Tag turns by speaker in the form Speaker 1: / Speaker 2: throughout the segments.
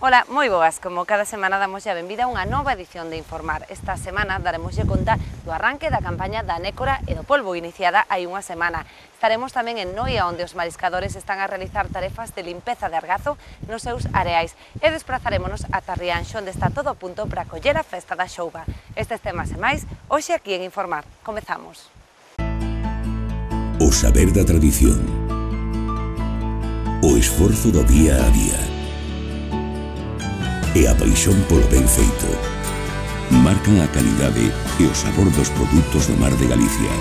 Speaker 1: Ola, moi boas, como cada semana damos a benvida a unha nova edición de Informar. Esta semana daremoslle conta do arranque da campaña da nécora e do polvo, iniciada hai unha semana. Estaremos tamén en Noia, onde os mariscadores están a realizar tarefas de limpeza de argazo nos seus areais. E desprazarémonos ata Rianxo, onde está todo a punto para coller a festa da xouba. Estes temas e máis, hoxe aquí en Informar. Comezamos.
Speaker 2: O saber da tradición, o esforzo do día a día e a paixón polo ben feito marcan a calidade e o sabor dos produtos do mar de Galicia,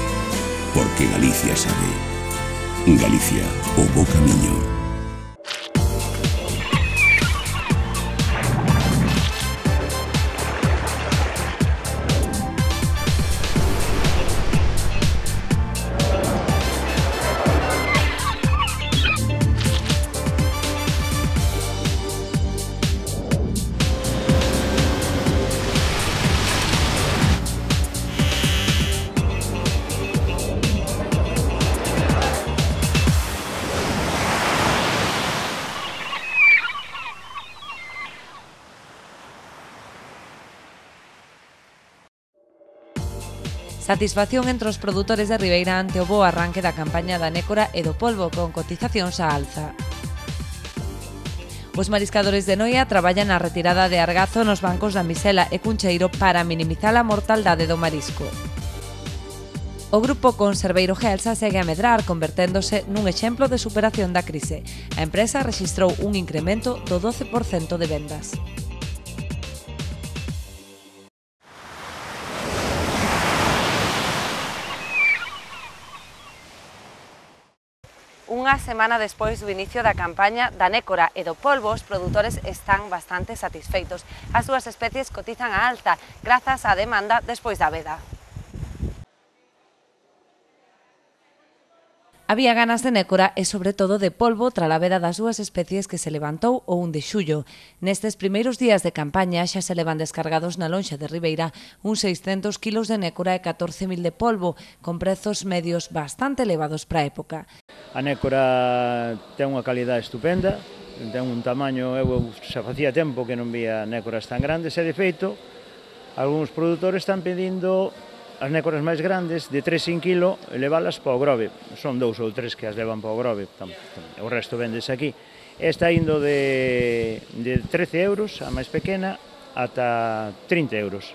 Speaker 2: porque Galicia sabe. Galicia, o bo camiño.
Speaker 1: Satisfacción entre os produtores de Ribeira ante o bo arranque da campaña da nécora e do polvo, con cotizacións á alza. Os mariscadores de Noia traballan na retirada de argazo nos bancos da Misela e Cuncheiro para minimizar a mortaldade do marisco. O grupo conserveiro Gelsa segue a medrar, converténdose nun exemplo de superación da crise. A empresa rexistrou un incremento do 12% de vendas. Unha semana despois do inicio da campaña da nécora e do polvo, os produtores están bastante satisfeitos. As súas especies cotizan á alza grazas á demanda despois da veda. Había ganas de nécora e, sobre todo, de polvo tras a veda das dúas especies que se levantou o 1 de xullo. Nestes primeiros días de campaña xa se levan descargados na lonxa de Ribeira uns 600 kilos de nécora e 14.000 de polvo, con prezos medios bastante elevados para a época.
Speaker 3: A nécora ten unha calidade estupenda, ten un tamaño, eu xa facía tempo que non vía nécoras tan grandes, e de feito, algúns produtores están pedindo as nécoras máis grandes, de 3,5 kg, leválas para o Grove. Son 2 ou 3 que as levan para o Grove, o resto vendes aquí. Está indo de 13 euros, a máis pequena, ata 30 euros.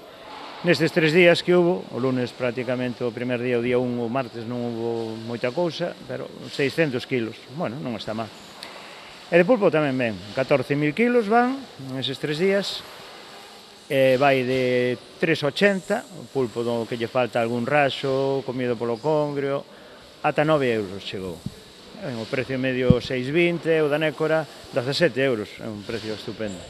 Speaker 3: Nestes 3 días que hubo, o lunes prácticamente o primer día, o día 1, o martes non hubo moita cousa, pero 600 kilos, bueno, non está mal. E de pulpo tamén ven, 14.000 kilos van, neses 3 días, vai de 3,80, o pulpo do que lle falta algún raxo, comido polo congrio, ata 9 euros chegou. O precio medio 6,20, o da nécora 17 euros, é un precio estupendo.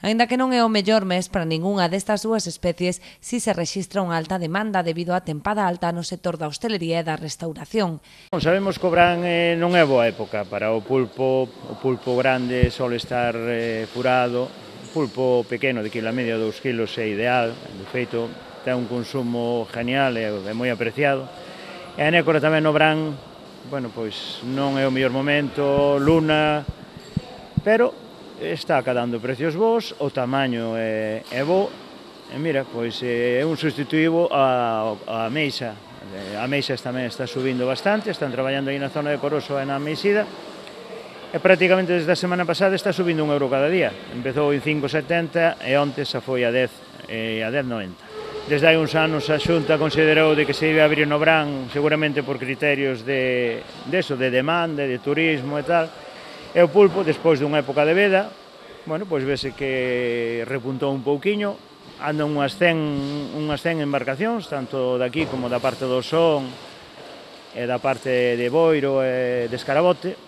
Speaker 1: Aínda que non é o mellor mes para ningunha destas dúas especies, si se rexistra unha alta demanda debido á tempada alta no sector da hostelería e da restauración.
Speaker 3: Sabemos que o verán non é boa época para o pulpo grande sole estar furado. O pulpo pequeno, de quilo a media, 2 kilos, é ideal, de feito, ten un consumo genial e é moi apreciado. E a nécora tamén no verán, bueno, pois non é o mellor momento, luna, pero está acadando precios bons, o tamaño é bo, e mira, pois é un sustitutivo a ameixa. A ameixa tamén está subindo bastante, están traballando aí na zona de Coroso e na Ameixida, e prácticamente desde a semana pasada está subindo 1 euro cada día. Empezou en 5,70 e onte xa foi a 10,90. Desde hai uns anos a Xunta considerou de que se iba a abrir no verán, seguramente por criterios de demanda, de turismo e tal, e o pulpo, despois dunha época de veda, bueno, pois vese que repuntou un pouquiño, andan unhas 100 embarcacións, tanto daqui como da parte do Son e da parte de Boiro e de Escarabote.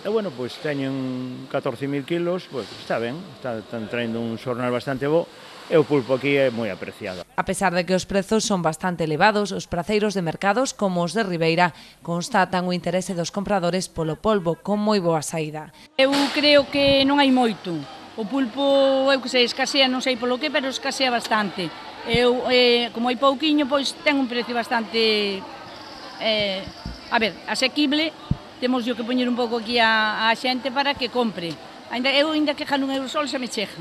Speaker 3: E, bueno, pois teñen 14.000 kilos, pois está ben, están traendo un xornal bastante bo, e o pulpo aquí é moi apreciado.
Speaker 1: A pesar de que os prezos son bastante elevados, os praceiros de mercados, como os de Ribeira, constatan o interese dos compradores polo polvo con moi boa saída.
Speaker 4: Eu creo que non hai moito. O pulpo, eu que sei, escasea, non sei polo que, pero escasea bastante. Eu, como hai pouquiño, pois ten un precio bastante, asequible. Temos que poñer un pouco aquí a xente para que compre. Eu ainda que gano un eurosol xa me chega.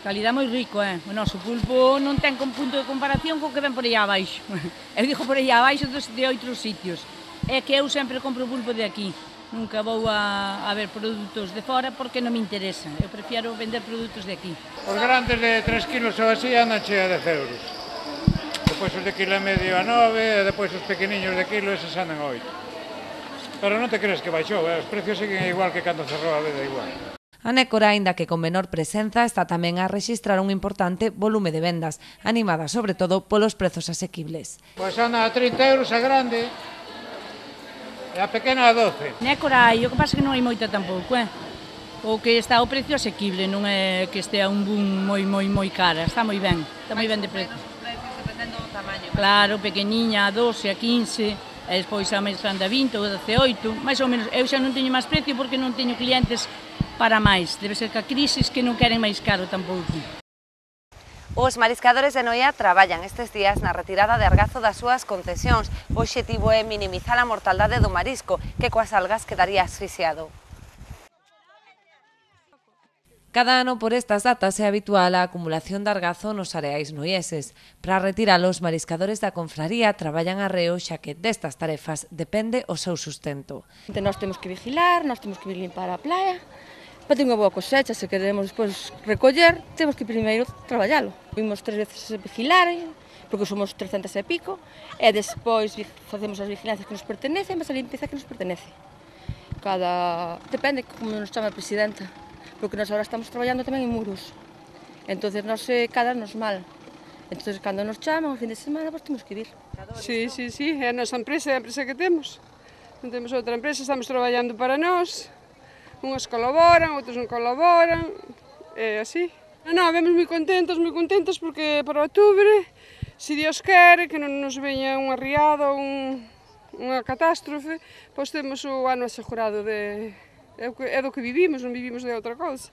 Speaker 4: Calidad moi rico, O noso pulpo non ten con punto de comparación co que ven por aí abaixo. Eu digo por aí abaixo de outros sitios. É que eu sempre compro pulpo de aquí. Nunca vou a ver produtos de fora porque non me interesa. Eu prefiero vender produtos de aquí.
Speaker 3: Os grandes de 3 kilos ou así andan chea de 10 euros. Depois os de kilo e medio a 9, e depois os pequeniños de kilo eses andan a 8. Pero non te crees que baixou, os precios seguen igual que cando cerrou a veda igual.
Speaker 1: A Nécora, aínda que con menor presenza, está tamén a rexistrar un importante volume de vendas, animada sobre todo polos prezos asequibles.
Speaker 3: Pois anda a 30 euros a grande e a pequena a 12.
Speaker 4: Nécora hai, o que pasa que non hai moita tampouco, O que está o precio asequible, non é que estea un boom moi cara, está moi ben de precio.
Speaker 1: Dependendo do tamaño.
Speaker 4: Claro, pequeniña a 12, a 15, e despois a máis grande a 20 ou a 18, máis ou menos. Eu xa non teño máis precio porque non teño clientes para máis. Debe ser que a crisis que non queren máis caro tampouco.
Speaker 1: Os mariscadores de Noia traballan estes días na retirada de argazo das súas concesións. O obxectivo é minimizar a mortaldade do marisco, que coas algas quedaría asfixiado. Cada ano por estas datas é habitual a acumulación de argazo nos areais noieses. Para retiralo, os mariscadores da confraría traballan arreo xa que destas tarefas depende o seu sustento.
Speaker 5: Nós temos que vigilar, nós temos que limpar a playa. Para ter unha boa cosecha, se queremos despois recoller, temos que primeiro traballalo. Vimos 3 veces a vigilar, porque somos 300 e pico, e despois facemos as vigilancias que nos pertenecen, mas a limpeza que nos pertenece. Depende como nos chama a presidenta, porque nós agora estamos traballando tamén en muros. Entón, cada nos mal. Entón, cando nos chaman, o fin de semana, pois temos que vir.
Speaker 6: Sí, é a nosa empresa, é a empresa que temos. Non temos outra empresa, estamos traballando para nós. Unhas colaboran, outros non colaboran, é así. Vemos moi contentos porque para outubro, se Dios quere, que non nos veña unha riada ou unha catástrofe, pois temos o ano asegurado é do que vivimos, non vivimos de outra cousa.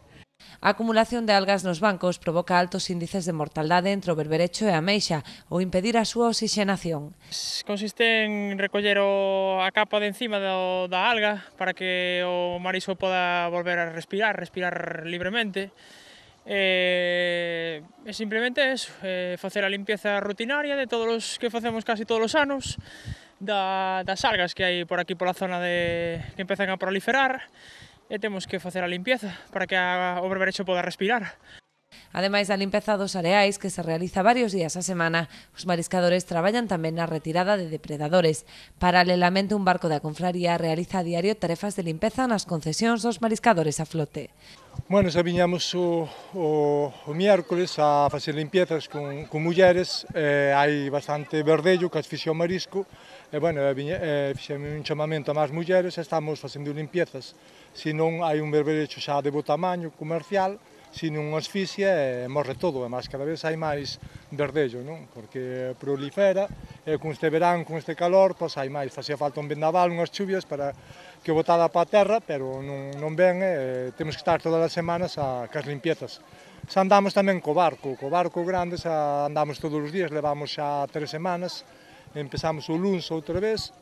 Speaker 1: A acumulación de algas nos bancos provoca altos índices de mortaldade entre o berberecho e a ameixa ou impedir a súa oxigenación.
Speaker 7: Consiste en recoller a capa de encima da alga para que o marisco poda volver a respirar libremente. E simplemente eso, facer a limpieza rutinaria de todos os que facemos casi todos os anos, das algas que hai por aquí pola zona que empezan a proliferar, e temos que facer a limpieza para que o berberecho poda respirar.
Speaker 1: Ademais da limpeza dos areais, que se realiza varios días a semana, os mariscadores traballan tamén na retirada de depredadores. Paralelamente, un barco da confraría realiza a diario tarefas de limpeza nas concesións dos mariscadores a flote.
Speaker 8: Bueno, xa viñamos o miércoles a facer limpiezas con mulleres, hai bastante verdello que asfixia o marisco, e bueno, fixemos un chamamento a máis mulleres e estamos facendo limpiezas. Se non hai un berberecho xa de bo tamaño comercial, se non asfixia morre todo, e máis cada vez hai máis verdello, non? Porque prolifera, e con este verán, con este calor, pois hai máis, facía falta un vendaval, unhas chuvias para que botada para a terra, pero non ven, temos que estar todas as semanas cas limpiezas. Xa andamos tamén co barco grande, xa andamos todos os días, levamos xa 3 semanas, empezamos o luns outra vez,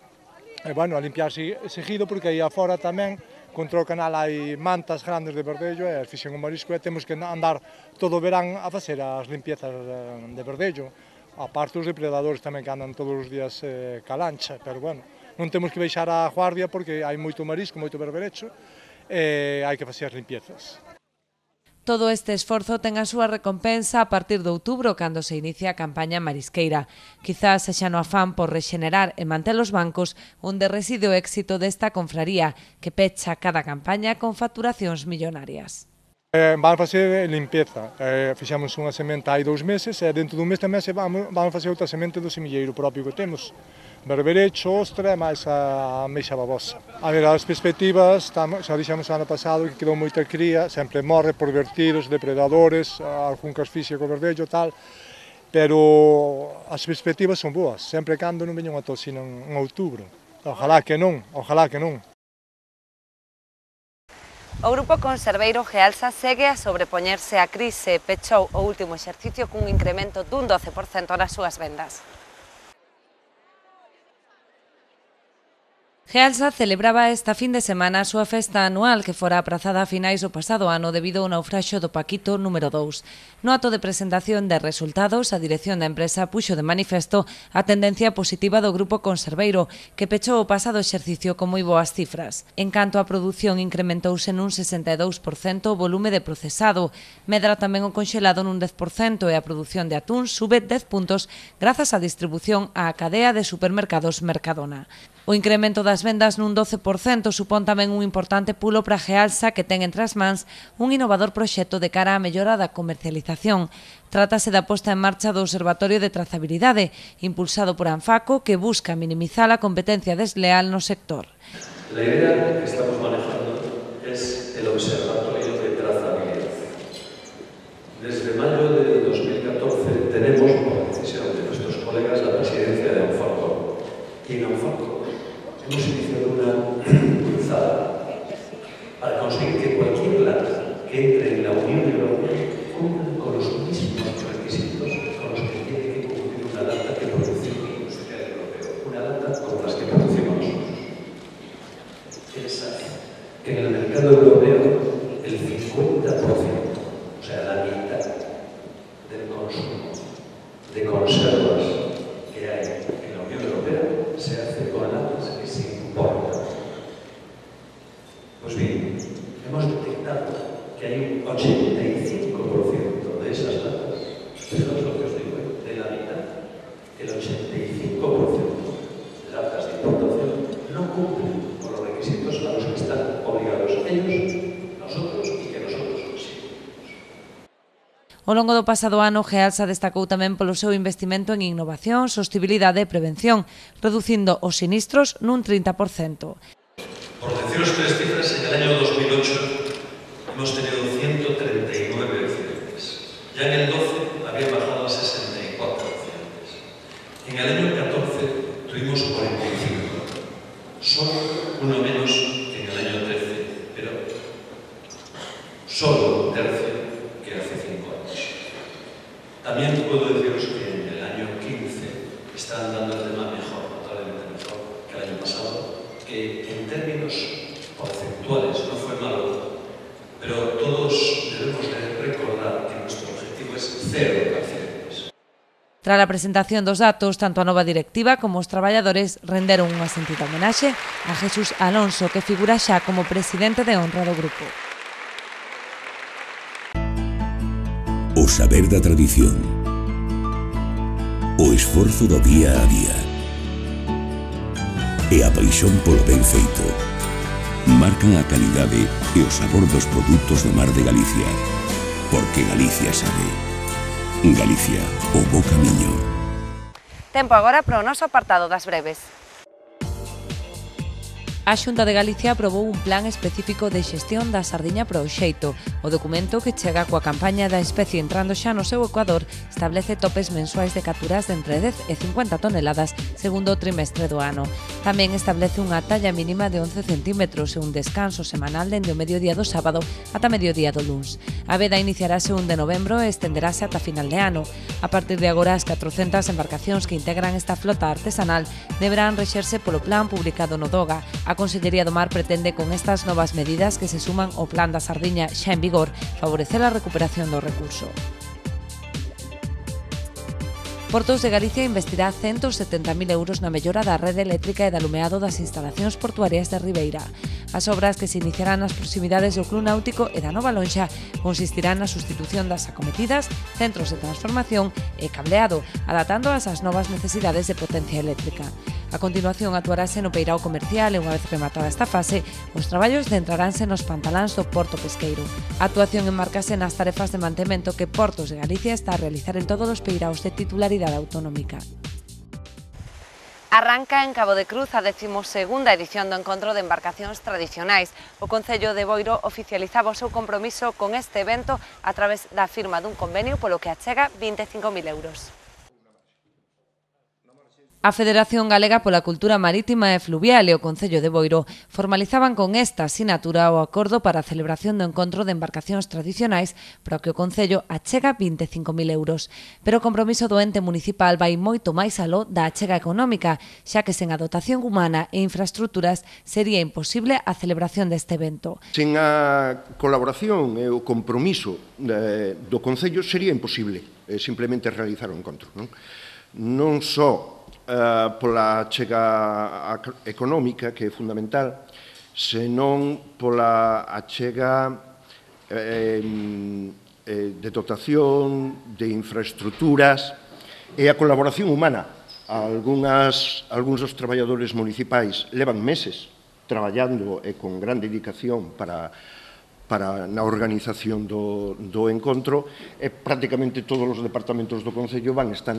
Speaker 8: e bueno, a limpiar seguido, porque aí afora tamén, contra o canal hai mantas grandes de verdello e fixen o marisco e temos que andar todo o verán a facer as limpiezas de verdello. A parte os depredadores tamén que andan todos os días ca lancha, pero bueno, non temos que baixar a guardia porque hai moito marisco, moito berberecho e hai que facer as limpiezas.
Speaker 1: Todo este esforzo ten a súa recompensa a partir de outubro, cando se inicia a campaña marisqueira. Quizás sexa no afán por rexenerar e manter os bancos onde reside o éxito desta confraría, que pecha cada campaña con facturacións millonarias.
Speaker 8: Van facer limpieza. Fixemos unha semente hai 2 meses e dentro dun mes tamén van facer outra semente do semilleiro propio que temos. Berberecho, ostra e máis a ameixa babosa. A ver, as perspectivas, xa dixemos ano pasado que quedou moita cría, sempre morre por vertidos, depredadores, algún que asfixia co verdello, tal, pero as perspectivas son boas, sempre cando non veña unha toxina en outubro. Ojalá que non, ojalá que non.
Speaker 1: O grupo conserveiro Gealsa segue a sobrepoñerse á crise, pechou o último exercicio cun incremento dun 12% nas súas vendas. Gealsa celebraba esta fin de semana a súa festa anual que fora aprazada a finais do pasado ano debido ao naufraxio do Paquito número 2. No acto de presentación de resultados, a dirección da empresa puxo de manifesto a tendencia positiva do grupo conserveiro, que pechou o pasado exercicio con moi boas cifras. En canto á produción, incrementouse nun 62% o volume de procesado, medra tamén o conxelado nun 10% e a produción de atún sube 10 puntos grazas á distribución á cadea de supermercados Mercadona. O incremento das vendas nun 12% supón tamén un importante pulo para Gealsa, que ten entre as mans un innovador proxecto de cara á mellora da comercialización. Trátase da posta en marcha do Observatorio de Trazabilidade, impulsado por Anfaco, que busca minimizar a competencia desleal no sector.
Speaker 9: La idea que estamos manejando es el Observatorio de Trazabilidad. Desde mayo de 2014 tenemos, por decisión de nuestros colegas, la presidencia de Anfaco. Y en Anfaco hemos iniciado una cruzada para conseguir que cualquier lata que entre en la Unión Europea cumpla con los mismos requisitos con los que tiene que cumplir una lata que produce un industrial europeo, una lata como las que producimos nosotros. Pensad que en el mercado europeo el 50%, o sea, la mitad del consumo de conservas que hay en la Unión Europea se hace con latas que se importan. Pues bien, hemos detectado que hay un 85% de esas latas, fijaos lo que os digo, de la mitad, el 85% de latas de importación no cumplen con los requisitos a los que están obligados ellos, nosotros y que nosotros sí.
Speaker 1: Ao longo do pasado ano, Gealsa destacou tamén polo seu investimento en innovación, sostibilidade e prevención, reducindo os sinistros nun 30%.
Speaker 9: Por deciros tres cifras, en el año 2008 hemos tenido 139 accidentes. Ya en el 12 había bajado a 64 accidentes. En el año 14 tuvimos 45. Solo uno menos que en el año 13, pero solo un tercio que hace 5 años. También puedo deciros que en el año 15 está andando el tema mejor, notablemente mejor que el año pasado, que en términos porcentuales no fue malo, pero todos debemos de recordar que nuestro objetivo es 0 accidentes.
Speaker 1: Tras a presentación dos datos, tanto a nova directiva como os traballadores renderon unha sentida homenaxe a Jesús Alonso, que figura xa como presidente de honra do grupo.
Speaker 2: O saber da tradición, o esforzo do día a día e a paixón polo ben feito marcan a calidade e o sabor dos produtos do mar de Galicia, porque Galicia sabe. Galicia, o bo camiño.
Speaker 1: Tempo agora para o noso apartado das breves. A Xunta de Galicia aprobou un plan específico de xestión da sardiña para o xeito. O documento, que chega coa campaña da especie entrando xa no seu ecuador, establece topes mensuais de capturas de entre 10 e 50 toneladas segundo o trimestre do ano. Tamén establece unha talla mínima de 11 centímetros e un descanso semanal dende o mediodía do sábado ata mediodía do luns. A veda iniciarase un de novembro e estenderase ata final de ano. A partir de agora, as 400 embarcacións que integran esta flota artesanal deberán rexerse polo plan publicado no DOGA. A Consellería do Mar pretende, con estas novas medidas que se suman ao plan da sardiña xa en vigor, favorecer a recuperación do recurso. Portos de Galicia investirá 170.000 euros na mellora da rede eléctrica e de alumeado das instalacións portuarias de Ribeira. As obras, que se iniciarán nas proximidades do Club Náutico e da Nova Lonxa, consistirán na sustitución das acometidas, centros de transformación e cableado, adaptándoas ás novas necesidades de potencia eléctrica. A continuación, actuarase no peirao comercial e, unha vez rematada esta fase, os traballos centraránse nos pantaláns do Porto Pesqueiro. A actuación enmárcase nas tarefas de mantemento que Portos de Galicia está a realizar en todos os peiraos de titularidade autonómica. Arranca en Cabo de Cruz a 12ª edición do Encontro de Embarcacións Tradicionais. O Concello de Boiro oficializaba o seu compromiso con este evento a través da firma dun convenio polo que achega 25.000 euros. A Federación Galega pola Cultura Marítima e Fluvial e o Concello de Boiro formalizaban con esta sinatura o acordo para a celebración do encontro de embarcacións tradicionais para o que o Concello achega 25.000 euros. Pero o compromiso do ente municipal vai moito máis aló da achega económica, xa que sen a dotación humana e infraestructuras sería imposible a celebración deste evento.
Speaker 10: Sen a colaboración e o compromiso do Concello sería imposible simplemente realizar o encontro. Non só pola achega económica, que é fundamental, senón pola achega de dotación, de infraestructuras e a colaboración humana. Algúns dos traballadores municipais levan meses traballando e con gran dedicación para na organización do encontro e prácticamente todos os departamentos do Concello van estar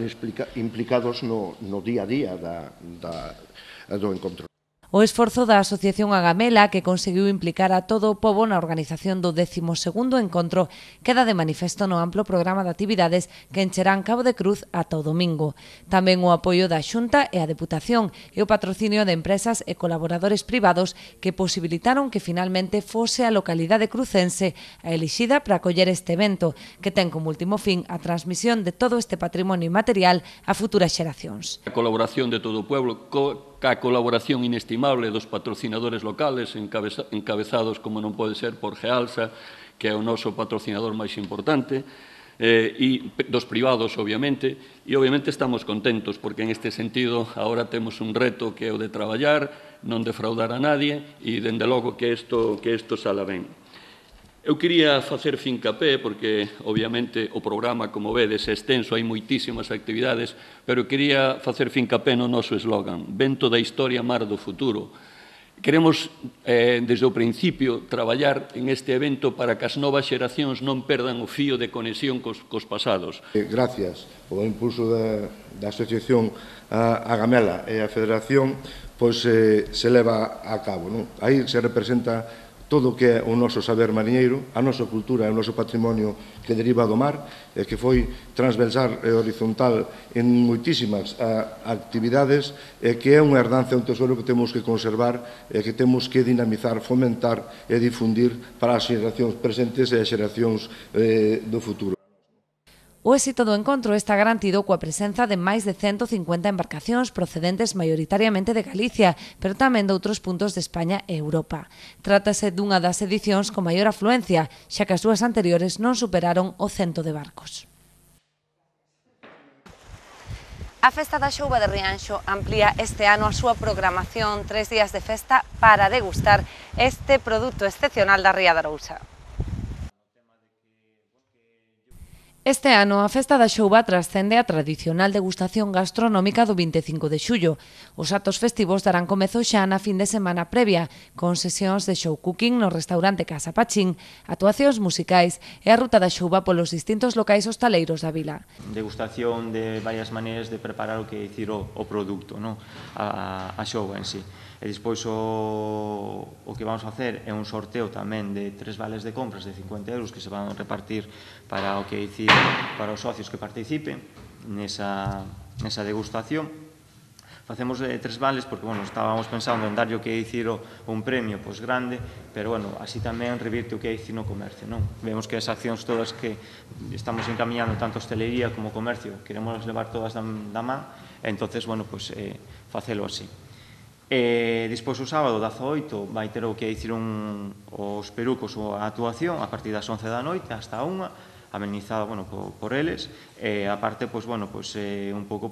Speaker 10: implicados no día a día do encontro.
Speaker 1: O esforzo da Asociación Agamela, que conseguiu implicar a todo o pobo na organización do 12º encontro, queda de manifesto no amplo programa de actividades que encherán Cabo de Cruz ata o domingo. Tamén o apoio da Xunta e a Deputación e o patrocinio de empresas e colaboradores privados que posibilitaron que finalmente fose a localidade crucense a elixida para acoller este evento, que ten como último fin a transmisión de todo este patrimonio inmaterial a futuras xeracións.
Speaker 11: A colaboración de todo o pueblo, a colaboración inestimable dos patrocinadores locales encabezados, como non pode ser, por Gealsa, que é o noso patrocinador máis importante, e dos privados, obviamente, e obviamente estamos contentos, porque en este sentido agora temos un reto que é o de traballar, non defraudar a nadie, e dende logo que isto sala ben. Eu quería facer fincapé, porque obviamente o programa, como vedes, é extenso, hai moitísimas actividades, pero quería facer fincapé no noso eslogan, Vento da Historia, Mar do Futuro. Queremos, desde o principio, traballar en este evento para que as novas xeracións non perdan o fío de conexión cos pasados.
Speaker 10: Gracias ao impulso da Asociación Agamela e a Federación, pois se leva a cabo. Aí se representa todo o que é o noso saber mariñeiro, a nosa cultura e o noso patrimonio que deriva do mar, e que foi transversal e horizontal en moitísimas actividades, e que é unha herdanza, un tesouro que temos que conservar e que temos que dinamizar, fomentar e difundir para as xeracións presentes e as xeracións do futuro.
Speaker 1: O éxito do encontro está garantido coa presenza de máis de 150 embarcacións procedentes maioritariamente de Galicia, pero tamén de outros puntos de España e Europa. Trátase dunha das edicións con maior afluencia, xa que as dúas anteriores non superaron o 100 de barcos. A Festa da Xouba de Rianxo amplía este ano a súa programación 3 días de festa para degustar este produto excepcional da Ría da Arousa. Este ano, a Festa da Xouba trascende a tradicional degustación gastronómica do 25 de xullo. Os actos festivos darán comezo xa na fin de semana previa, con sesións de show cooking no restaurante Casa Pachín, actuacións musicais e a ruta da xouba polos distintos locais hostaleiros da vila.
Speaker 12: Degustación de varias maneiras de preparar o que é dicir o produto, a xouba en sí. E despois o que vamos a facer é un sorteo tamén de 3 vales de compras de 50 euros que se van a repartir para o que dicir para os socios que participen nesa degustación. Facemos 3 vales porque, estábamos pensando en darlle o que é dicir un premio grande, pero, así tamén revirte o que é dicir no comercio, non? Vemos que as accións todas que estamos encamiñando, tanto hostelería como comercio, queremos levar todas da man, e entonces, facelo así. Despois o sábado, 18, vai ter o que é dicir os perucos a actuación a partir das 11 da noite hasta a 1, amenizada por eles, e aparte un pouco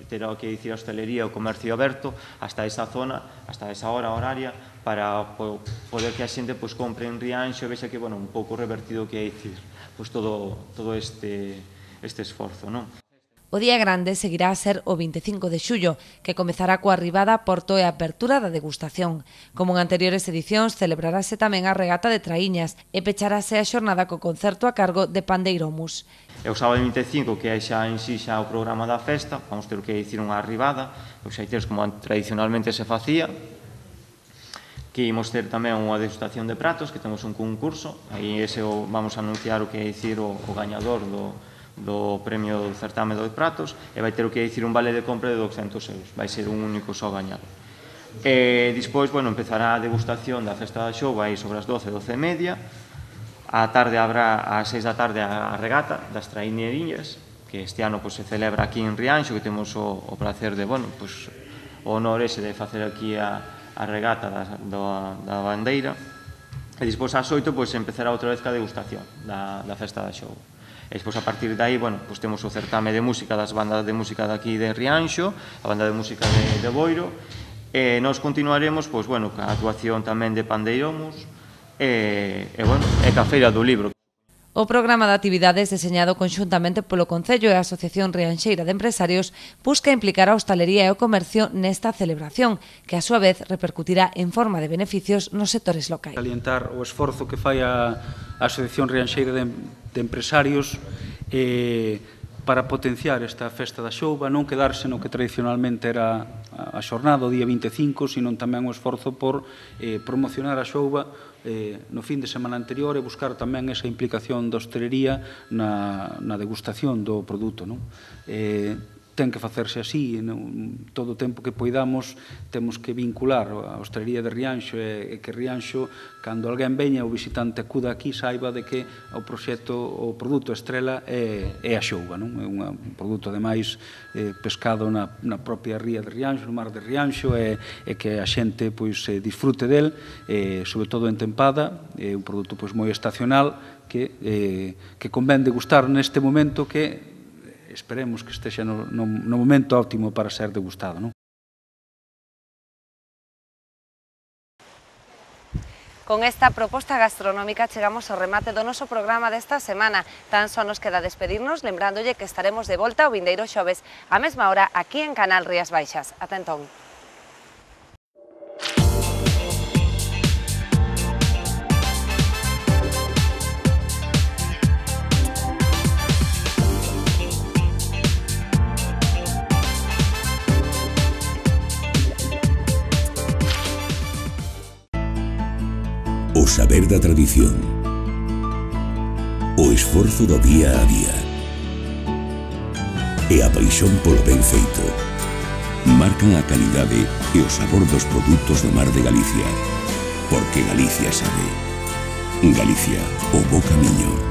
Speaker 12: terá o que é dicir a hostelería, o comercio aberto hasta esa zona, hasta esa hora horaria, para poder que a xente compre en Rianxo e vexa que un pouco revertido o que é dicir todo este esforzo, non?
Speaker 1: O día grande seguirá a ser o 25 de xullo, que comezará coa arribada, porto e apertura da degustación. Como en anteriores edicións, celebrarase tamén a regata de traíñas e pecharase a xornada co concerto a cargo de Pandeiromus.
Speaker 12: E o sábado 25, que é xa en sí xa o programa da festa, vamos ter que dicir unha arribada, os xaiteiros como tradicionalmente se facía, que imos ter tamén unha degustación de pratos, que temos un concurso, aí ese vamos a anunciar o que é dicir o gañador do premio do certame de pratos e vai ter o que dicir un vale de compra de 200 euros. Vai ser un único só gañado. Despois, empezará a degustación da festa da Xouba aí sobre as 12, 12:30. A tarde habrá, ás 6 da tarde, a regata das traiñeriñas, que este ano se celebra aquí en Rianxo, que temos o placer de, o honor ese de facer aquí a regata da bandeira. E despois ás 8 empezará outra vez ca degustación da festa da Xouba. E despois a partir de aí, temos o certame de música das bandas de música daqui de Rianxo, a banda de música de Boiro, e nós continuaremos, ca actuación tamén de Pandeiromus, e ca Feira do Libro.
Speaker 1: O programa de actividades deseñado conxuntamente polo Concello e a Asociación Rianxeira de Empresarios busca implicar a hostalería e o comercio nesta celebración, que a súa vez repercutirá en forma de beneficios nos sectores locais.
Speaker 13: Salientar o esforzo que fai a Asociación Rianxeira de Empresarios para potenciar esta festa da Xouba, non quedarse no que tradicionalmente era a xornada, o día 25, sino tamén o esforzo por promocionar a Xouba no fin de semana anterior e buscar tamén esa implicación da hostelería na degustación do produto. Ten que facerse así, todo o tempo que poidamos temos que vincular a hostelería de Rianxo e que Rianxo, cando alguén veña ou visitante acuda aquí, saiba de que o proxecto, o produto estrela é a Xouba. É un produto, ademais, pescado na propia ría de Rianxo, no mar de Rianxo, e que a xente disfrute del, sobre todo en tempada. É un produto moi estacional que convén degustar neste momento que esperemos que estexa no momento óptimo para ser degustado.
Speaker 1: Con esta proposta gastronómica chegamos ao remate do noso programa desta semana. Tan só nos queda despedirnos, lembrándolle que estaremos de volta o vindeiro xoves á mesma hora aquí en Canal Rías Baixas. Ata entón.
Speaker 2: O saber da tradición, o esforzo do día a día e a paixón polo ben feito marcan a calidade e o sabor dos produtos do mar de Galicia, porque Galicia sabe. Galicia, o bo camiño.